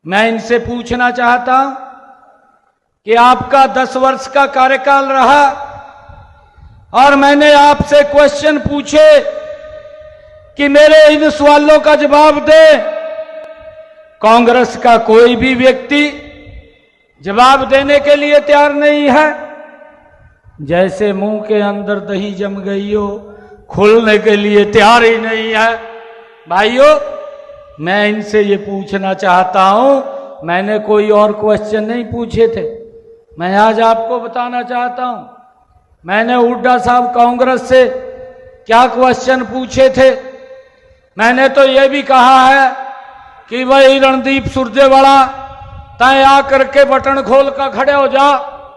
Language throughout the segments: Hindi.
मैं इनसे पूछना चाहता हूं कि आपका 10 वर्ष का कार्यकाल रहा और मैंने आपसे क्वेश्चन पूछे कि मेरे इन सवालों का जवाब दे। कांग्रेस का कोई भी व्यक्ति जवाब देने के लिए तैयार नहीं है। जैसे मुंह के अंदर दही जम गई हो, खुलने के लिए तैयार ही नहीं है। भाइयों, मैं इनसे ये पूछना चाहता हूं, मैंने कोई और क्वेश्चन नहीं पूछे थे। मैं आज आपको बताना चाहता हूं, मैंने हुड्डा साहब कांग्रेस से क्या क्वेश्चन पूछे थे। मैंने तो ये भी कहा है कि वही रणदीप सुरजेवाला तय आकर के बटन खोल कर खड़े हो जा,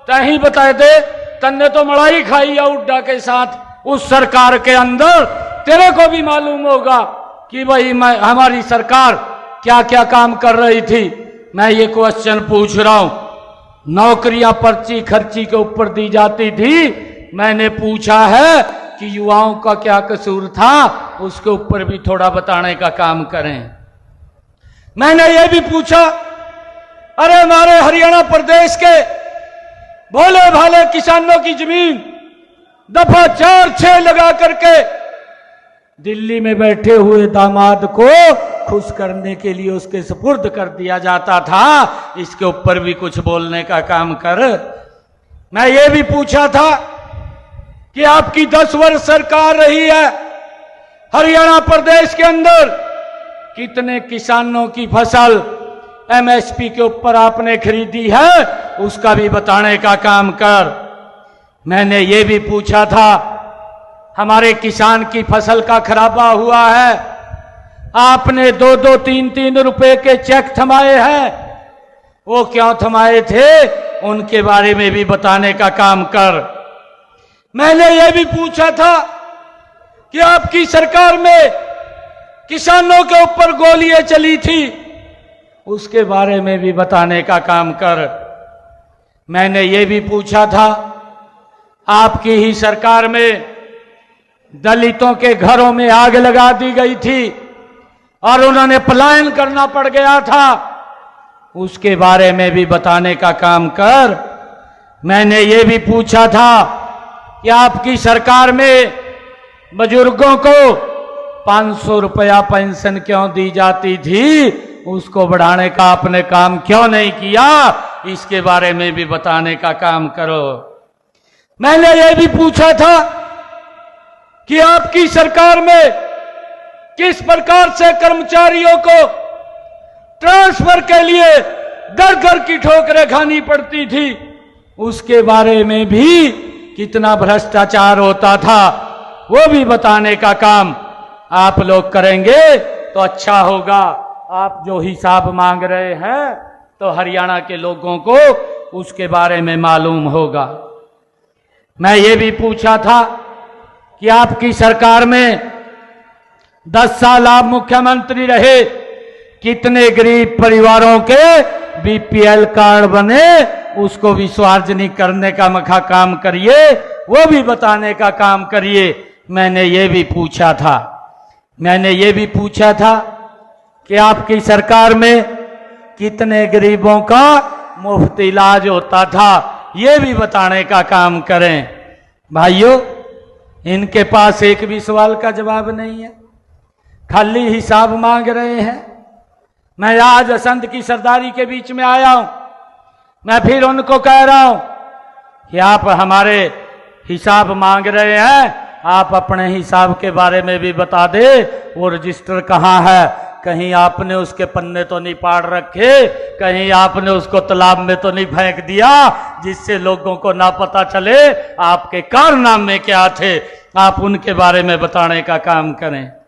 तय ही बता दे तन्ने तो मड़ाई खाई है हुड्डा के साथ उस सरकार के अंदर। तेरे को भी मालूम होगा कि भाई हमारी सरकार क्या क्या काम कर रही थी। मैं ये क्वेश्चन पूछ रहा हूं, नौकरियां पर्ची खर्ची के ऊपर दी जाती थी। मैंने पूछा है कि युवाओं का क्या कसूर था, उसके ऊपर भी थोड़ा बताने का काम करें। मैंने ये भी पूछा, अरे हमारे हरियाणा प्रदेश के भोले भाले किसानों की जमीन दफा 4-6 लगा करके दिल्ली में बैठे हुए दामाद को खुश करने के लिए उसके सुपुर्द कर दिया जाता था। इसके ऊपर भी कुछ बोलने का काम कर। मैं ये भी पूछा था कि आपकी 10 वर्ष सरकार रही है, हरियाणा प्रदेश के अंदर कितने किसानों की फसल एमएसपी के ऊपर आपने खरीदी है, उसका भी बताने का काम कर। मैंने ये भी पूछा था, हमारे किसान की फसल का खराबा हुआ है, आपने 2-2, 3-3 रुपए के चेक थमाए हैं, वो क्यों थमाए थे, उनके बारे में भी बताने का काम कर। मैंने ये भी पूछा था कि आपकी सरकार में किसानों के ऊपर गोलियां चली थी, उसके बारे में भी बताने का काम कर। मैंने ये भी पूछा था, आपकी ही सरकार में दलितों के घरों में आग लगा दी गई थी और उन्होंने पलायन करना पड़ गया था, उसके बारे में भी बताने का काम कर। मैंने ये भी पूछा था कि आपकी सरकार में बुजुर्गों को 500 रुपया पेंशन क्यों दी जाती थी, उसको बढ़ाने का आपने काम क्यों नहीं किया, इसके बारे में भी बताने का काम करो। मैंने ये भी पूछा था कि आपकी सरकार में किस प्रकार से कर्मचारियों को ट्रांसफर के लिए घर घर की ठोकरें खानी पड़ती थी, उसके बारे में भी कितना भ्रष्टाचार होता था, वो भी बताने का काम आप लोग करेंगे तो अच्छा होगा। आप जो हिसाब मांग रहे हैं तो हरियाणा के लोगों को उसके बारे में मालूम होगा। मैं ये भी पूछा था कि आपकी सरकार में 10 साल आप मुख्यमंत्री रहे, कितने गरीब परिवारों के बीपीएल कार्ड बने, उसको भी सार्वजनिक करने का मखा काम करिए, वो भी बताने का काम करिए। मैंने ये भी पूछा था। मैंने ये भी पूछा था कि आपकी सरकार में कितने गरीबों का मुफ्त इलाज होता था, ये भी बताने का काम करें। भाइयों, इनके पास एक भी सवाल का जवाब नहीं है, खाली हिसाब मांग रहे हैं। मैं आज असंध की सरदारी के बीच में आया हूं, मैं फिर उनको कह रहा हूं कि आप हमारे हिसाब मांग रहे हैं, आप अपने हिसाब के बारे में भी बता दे। वो रजिस्टर कहाँ है, कहीं आपने उसके पन्ने तो नहीं पाड़ रखे, कहीं आपने उसको तालाब में तो नहीं फेंक दिया, जिससे लोगों को ना पता चले आपके कारनामे क्या थे। आप उनके बारे में बताने का काम करें।